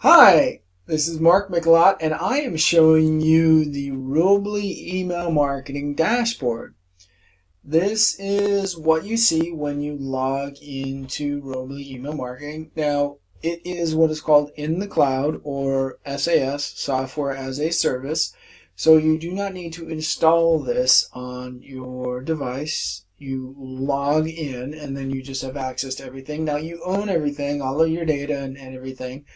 Hi, this is Mikelat, and I am showing you the Robly email marketing dashboard. This is what you see when you log into Robly email marketing. Now, it is what is called in the cloud, or SAS, software as a service. So you do not need to install this on your device. You log in and then you just have access to everything. Now you own everything, all of your data and everything,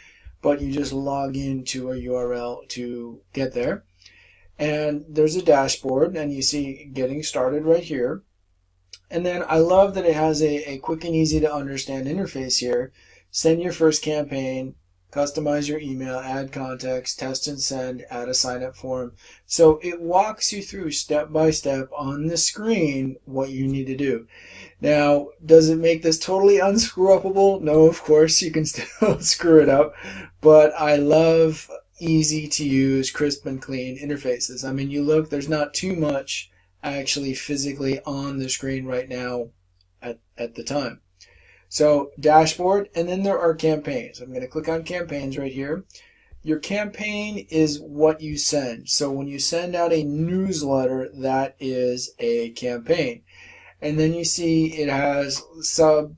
but you just log into a URL to get there. And there's a dashboard, and you see getting started right here. And then I love that it has a quick and easy to understand interface here. Send your first campaign, customize your email, add context, test and send, add a sign up form. So it walks you through step by step on the screen what you need to do. Now, does it make this totally unscrew-upable? No, of course, you can still screw it up, but I love easy to use, crisp and clean interfaces. I mean, you look, there's not too much actually physically on the screen right now at the time. So dashboard, and then there are campaigns. I'm going to click on campaigns right here. Your campaign is what you send. So when you send out a newsletter, that is a campaign. And then you see it has sub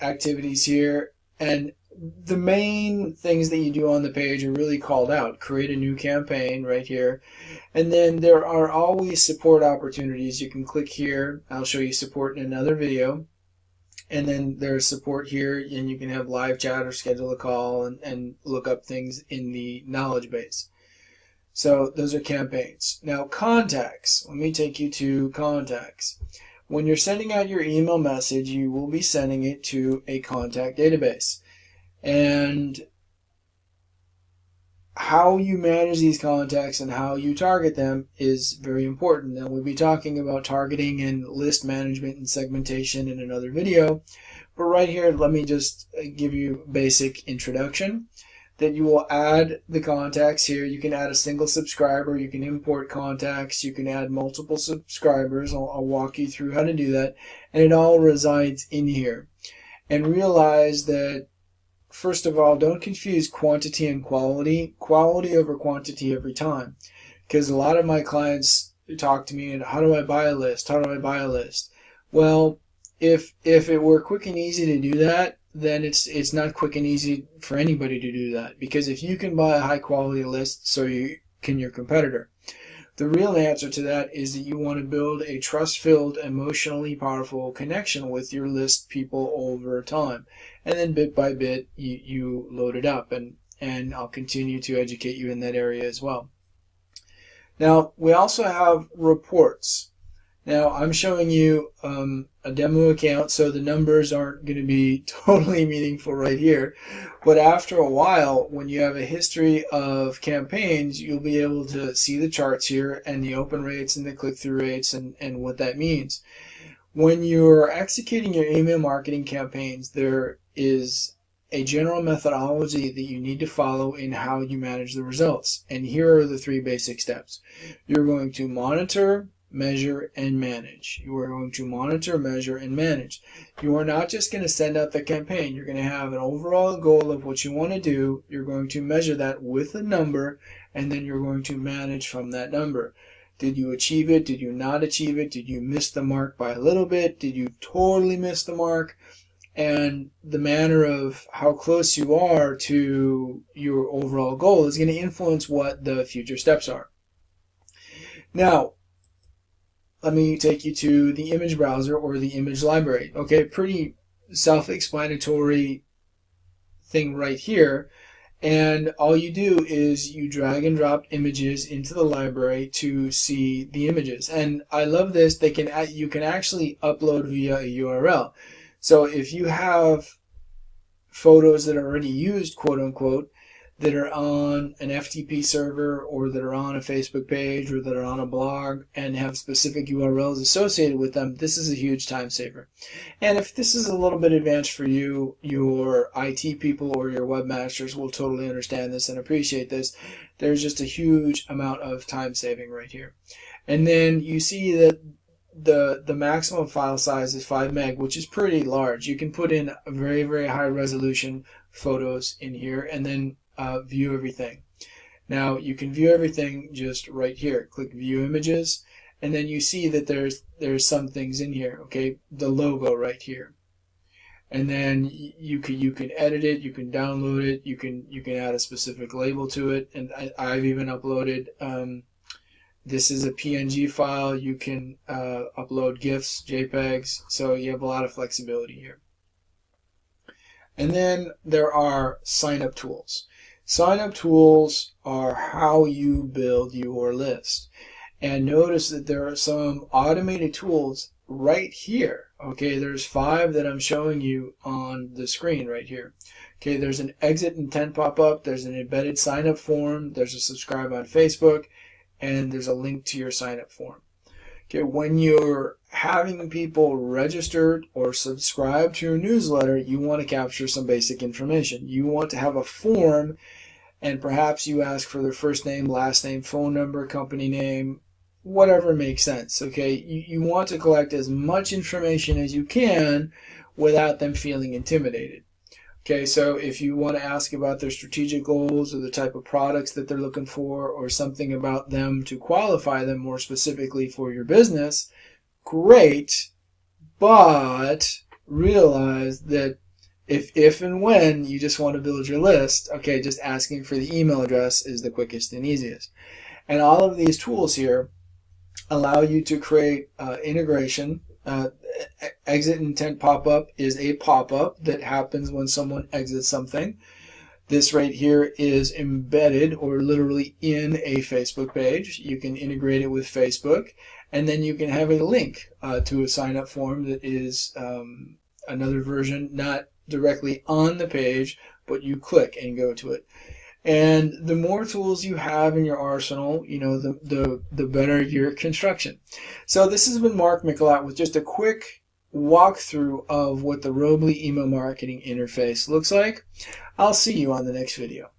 activities here, and the main things that you do on the page are really called out. Create a new campaign right here, and then there are always support opportunities. You can click here. I'll show you support in another video. And then there's support here, and you can have live chat or schedule a call and look up things in the knowledge base. So those are campaigns. Now contacts. Let me take you to contacts. When you're sending out your email message, you will be sending it to a contact database. And how you manage these contacts and how you target them is very important. And we'll be talking about targeting and list management and segmentation in another video. But right here, let me just give you a basic introduction. That you will add the contacts here. You can add a single subscriber, you can import contacts, you can add multiple subscribers. I'll walk you through how to do that. And it all resides in here. And realize that, first of all, don't confuse quantity and quality. Quality over quantity every time. Because a lot of my clients talk to me and, how do I buy a list? How do I buy a list? Well, if it were quick and easy to do that, then it's not quick and easy for anybody to do that. Because if you can buy a high quality list, so can your competitor. The real answer to that is that you want to build a trust-filled, emotionally powerful connection with your list people over time. And then bit by bit, you load it up. And I'll continue to educate you in that area as well. Now, we also have reports. Now, I'm showing you a demo account, so the numbers aren't going to be totally meaningful right here. But after a while, when you have a history of campaigns, you'll be able to see the charts here and the open rates and the click-through rates and what that means. When you're executing your email marketing campaigns, there is a general methodology that you need to follow in how you manage the results. And here are the 3 basic steps. You're going to monitor, measure, and manage. You are going to monitor, measure, and manage. You are not just going to send out the campaign. You're going to have an overall goal of what you want to do. You're going to measure that with a number, and then you're going to manage from that number. Did you achieve it? Did you not achieve it? Did you miss the mark by a little bit? Did you totally miss the mark? And the manner of how close you are to your overall goal is going to influence what the future steps are. Now, let me take you to the image browser or the image library. Okay, pretty self-explanatory thing right here. And all you do is you drag and drop images into the library to see the images. And I love this. You can actually upload via a URL. So if you have photos that are already used, quote unquote, that are on an FTP server or that are on a Facebook page or that are on a blog and have specific URLs associated with them, this is a huge time saver. And if this is a little bit advanced for you, your IT people or your webmasters will totally understand this and appreciate this. There's just a huge amount of time saving right here. And then you see that the maximum file size is 5 meg, which is pretty large. You can put in a very, very high resolution photos in here, and then view everything. Now you can view everything just right here. Click View Images, and then you see that there's some things in here. Okay, the logo right here, and then you can edit it, you can download it, you can add a specific label to it, and I've even uploaded. This is a PNG file. You can upload GIFs, JPEGs, so you have a lot of flexibility here. And then there are Signup Tools. Signup Tools are how you build your list. And notice that there are some automated tools right here. Okay, there's 5 that I'm showing you on the screen right here. Okay, there's an exit intent pop-up, there's an embedded sign-up form, there's a subscribe on Facebook, and there's a link to your sign-up form. Okay, when you're having people registered or subscribe to your newsletter, you want to capture some basic information. You want to have a form, and perhaps you ask for their first name, last name, phone number, company name, whatever makes sense. Okay, you want to collect as much information as you can without them feeling intimidated. Okay, so if you want to ask about their strategic goals or the type of products that they're looking for, or something about them to qualify them more specifically for your business, great, but realize that if and when you just want to build your list, okay, just asking for the email address is the quickest and easiest. And all of these tools here allow you to create integration. Exit intent pop-up is a pop-up that happens when someone exits something. This right here is embedded or literally in a Facebook page. You can integrate it with Facebook, and then you can have a link to a sign-up form that is another version, not directly on the page, but you click and go to it. And the more tools you have in your arsenal, you know, the better your construction. So this has been Mark Mikelat with just a quick walkthrough of what the Robley email marketing interface looks like. I'll see you on the next video.